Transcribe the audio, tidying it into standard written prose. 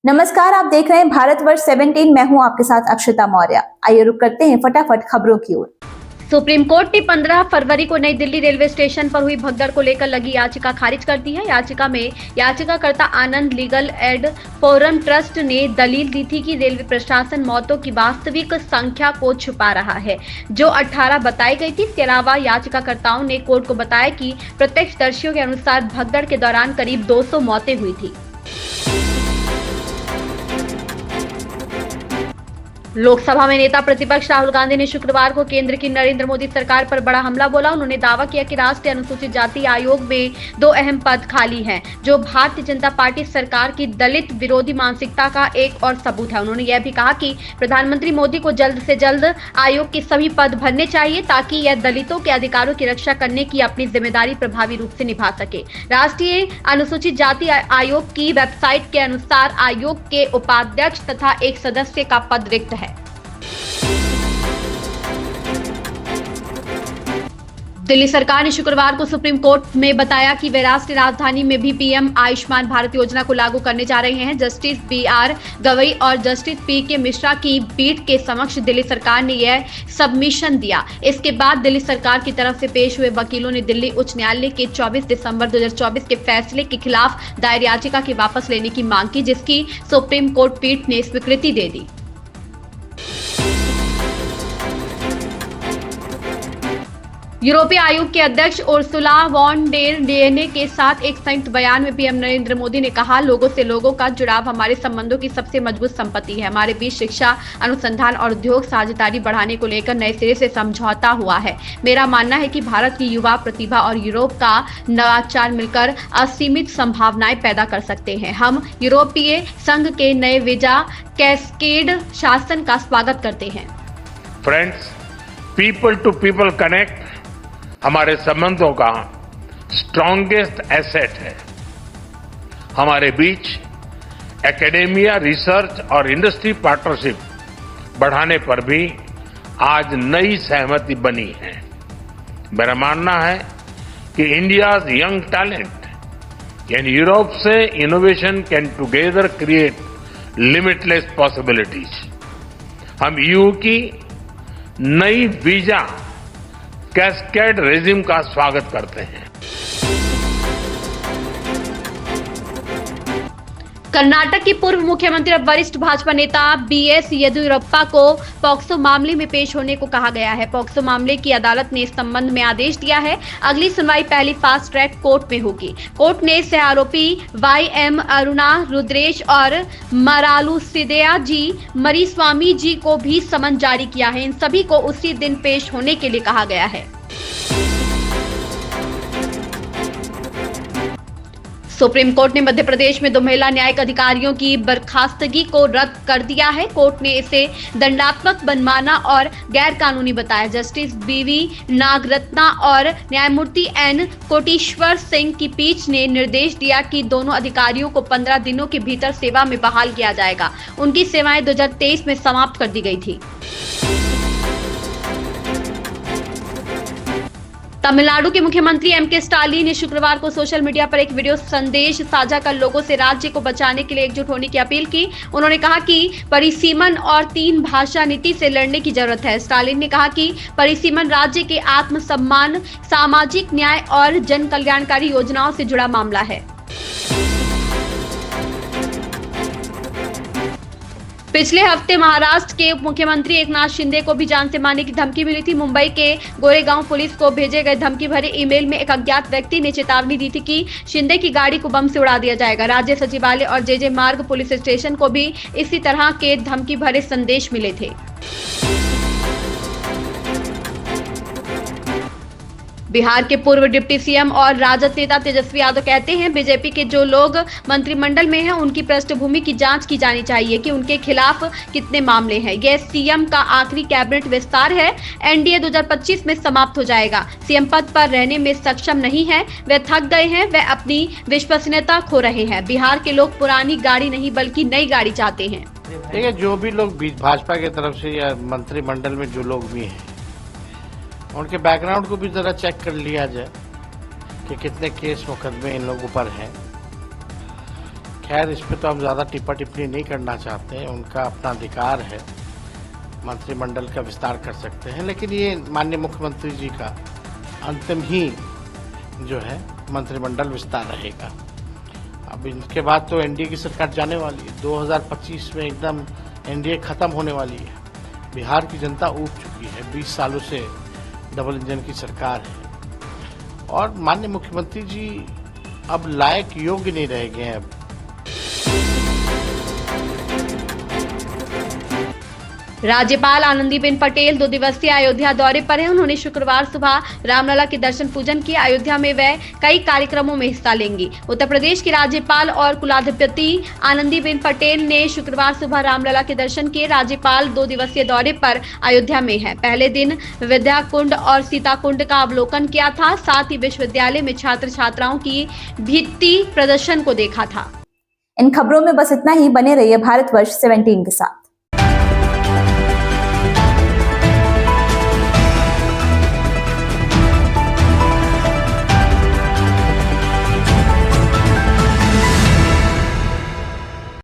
नमस्कार, आप देख रहे हैं भारतवर्ष 17। मैं हूं आपके साथ अक्षता मौर्य। आइए रुक करते हैं फटाफट खबरों की ओर। सुप्रीम कोर्ट ने 15 फरवरी को नई दिल्ली रेलवे स्टेशन पर हुई भगदड़ को लेकर लगी याचिका खारिज कर दी है। याचिका में याचिकाकर्ता आनंद लीगल एड फोरम ट्रस्ट ने दलील दी थी कि रेलवे प्रशासन मौतों की वास्तविक संख्या को छुपा रहा है, जो 18 बताई गई थी। इसके अलावा याचिकाकर्ताओं ने कोर्ट को बताया कि प्रत्यक्षदर्शियों के अनुसार भगदड़ के दौरान करीब 200 मौतें हुई थी। लोकसभा में नेता प्रतिपक्ष राहुल गांधी ने शुक्रवार को केंद्र की नरेंद्र मोदी सरकार पर बड़ा हमला बोला। उन्होंने दावा किया कि राष्ट्रीय अनुसूचित जाति आयोग में 2 अहम पद खाली हैं, जो भारतीय जनता पार्टी सरकार की दलित विरोधी मानसिकता का एक और सबूत है। उन्होंने यह भी कहा कि प्रधानमंत्री मोदी को जल्द से जल्द आयोग के सभी पद भरने चाहिए, ताकि यह दलितों के अधिकारों की रक्षा करने की अपनी जिम्मेदारी प्रभावी रूप से निभा सके। राष्ट्रीय अनुसूचित जाति आयोग की वेबसाइट के अनुसार आयोग के उपाध्यक्ष तथा एक सदस्य का पद रिक्त है। दिल्ली सरकार ने शुक्रवार को सुप्रीम कोर्ट में बताया कि वे राष्ट्रीय राजधानी में भी पीएम आयुष्मान भारत योजना को लागू करने जा रहे हैं। जस्टिस BR गवई और जस्टिस PK मिश्रा की पीठ के समक्ष दिल्ली सरकार ने यह सबमिशन दिया। इसके बाद दिल्ली सरकार की तरफ से पेश हुए वकीलों ने दिल्ली उच्च न्यायालय के 24 दिसंबर 2024 के फैसले के खिलाफ दायर याचिका के वापस लेने की मांग की, जिसकी सुप्रीम कोर्ट पीठ ने स्वीकृति दे दी। यूरोपीय आयोग के अध्यक्ष उर्सुला वॉन डेर लेयन के साथ एक संयुक्त बयान में पीएम नरेंद्र मोदी ने कहा, लोगों से लोगों का जुड़ाव हमारे संबंधों की सबसे मजबूत संपत्ति है। हमारे बीच शिक्षा, अनुसंधान और उद्योग साझेदारी बढ़ाने को लेकर नए सिरे से समझौता हुआ है। मेरा मानना है कि भारत की युवा प्रतिभा और यूरोप का नवाचार मिलकर असीमित संभावनाएं पैदा कर सकते हैं। हम यूरोपीय संघ के नए वीजा कैस्केड शासन का स्वागत करते हैं। Friends, people to people connect हमारे संबंधों का स्ट्रॉन्गेस्ट एसेट है। हमारे बीच एकेडेमिया, रिसर्च और इंडस्ट्री पार्टनरशिप बढ़ाने पर भी आज नई सहमति बनी है। मेरा मानना है कि India's young talent and Europe से innovation can together create limitless possibilities. हम ईयू की नई वीजा कैस्केड रेजिम का स्वागत करते हैं। कर्नाटक के पूर्व मुख्यमंत्री और वरिष्ठ भाजपा नेता BS येदियुरप्पा को पॉक्सो मामले में पेश होने को कहा गया है। पॉक्सो मामले की अदालत ने इस संबंध में आदेश दिया है। अगली सुनवाई पहली फास्ट ट्रैक कोर्ट में होगी। कोर्ट ने सह आरोपी YM अरुणा रुद्रेश और मरालू सिदेया जी मरीस्वामी जी को भी समन जारी किया है। इन सभी को उसी दिन पेश होने के लिए कहा गया है। सुप्रीम कोर्ट ने मध्य प्रदेश में 2 महिला न्यायिक अधिकारियों की बर्खास्तगी को रद्द कर दिया है। कोर्ट ने इसे दंडात्मक मनमाना और गैर कानूनी बताया। जस्टिस BV नागरत्ना और न्यायमूर्ति N कोटेश्वर सिंह की पीठ ने निर्देश दिया कि दोनों अधिकारियों को 15 दिनों के भीतर सेवा में बहाल किया जाएगा। उनकी सेवाएं 2023 में समाप्त कर दी गई थी। तमिलनाडु के मुख्यमंत्री MK स्टालिन ने शुक्रवार को सोशल मीडिया पर एक वीडियो संदेश साझा कर लोगों से राज्य को बचाने के लिए एकजुट होने की अपील की। उन्होंने कहा कि परिसीमन और 3 भाषा नीति से लड़ने की जरूरत है। स्टालिन ने कहा कि परिसीमन राज्य के आत्मसम्मान, सामाजिक न्याय और जन कल्याणकारी योजनाओं से जुड़ा मामला है। पिछले हफ्ते महाराष्ट्र के उप मुख्यमंत्री एकनाथ शिंदे को भी जान से मारने की धमकी मिली थी। मुंबई के गोरेगांव पुलिस को भेजे गए धमकी भरे ईमेल में एक अज्ञात व्यक्ति ने चेतावनी दी थी कि शिंदे की गाड़ी को बम से उड़ा दिया जाएगा। राज्य सचिवालय और JJ मार्ग पुलिस स्टेशन को भी इसी तरह के धमकी भरे संदेश मिले थे। बिहार के पूर्व डिप्टी CM और राजद नेता तेजस्वी यादव कहते हैं, बीजेपी के जो लोग मंत्रिमंडल में हैं उनकी पृष्ठभूमि की जांच की जानी चाहिए कि उनके खिलाफ कितने मामले हैं। यह CM का आखिरी कैबिनेट विस्तार है। NDA 2025 में समाप्त हो जाएगा। CM पद पर रहने में सक्षम नहीं है, वे थक गए हैं, वे अपनी विश्वसनीयता खो रहे हैं। बिहार के लोग पुरानी गाड़ी नहीं बल्कि नई गाड़ी चाहते हैं। देखिए, जो भी लोग भाजपा की तरफ से या मंत्रिमंडल में जो लोग भी हैं, उनके बैकग्राउंड को भी जरा चेक कर लिया जाए कि कितने केस मुकदमे इन लोगों पर हैं, खैर इस पे तो हम ज़्यादा टिप्पा टिप्पणी नहीं करना चाहते हैं, उनका अपना अधिकार है, मंत्रिमंडल का विस्तार कर सकते हैं, लेकिन ये माननीय मुख्यमंत्री जी का अंतिम ही जो है मंत्रिमंडल विस्तार रहेगा। अब इनके बाद तो एनडीए की सरकार जाने वाली है, 2025 में एकदम एनडीए खत्म होने वाली है। बिहार की जनता ऊब चुकी है, 20 सालों से डबल इंजन की सरकार है और माननीय मुख्यमंत्री जी अब लायक योग्य नहीं रह गए हैं। अब राज्यपाल आनंदीबेन पटेल 2 दिवसीय अयोध्या दौरे पर हैं। उन्होंने शुक्रवार सुबह रामलला के दर्शन पूजन किए। अयोध्या में वे कई कार्यक्रमों में हिस्सा लेंगी। उत्तर प्रदेश की राज्यपाल और कुलाधिपति आनंदीबेन पटेल ने शुक्रवार सुबह रामलला के दर्शन किए। राज्यपाल 2 दिवसीय दौरे पर अयोध्या में हैं। पहले दिन विद्या कुंड और सीता कुंड का अवलोकन किया था, साथ ही विश्वविद्यालय में छात्र छात्राओं की भित्ति प्रदर्शन को देखा था। इन खबरों में बस इतना ही। बने रहिए भारतवर्ष 17 के साथ।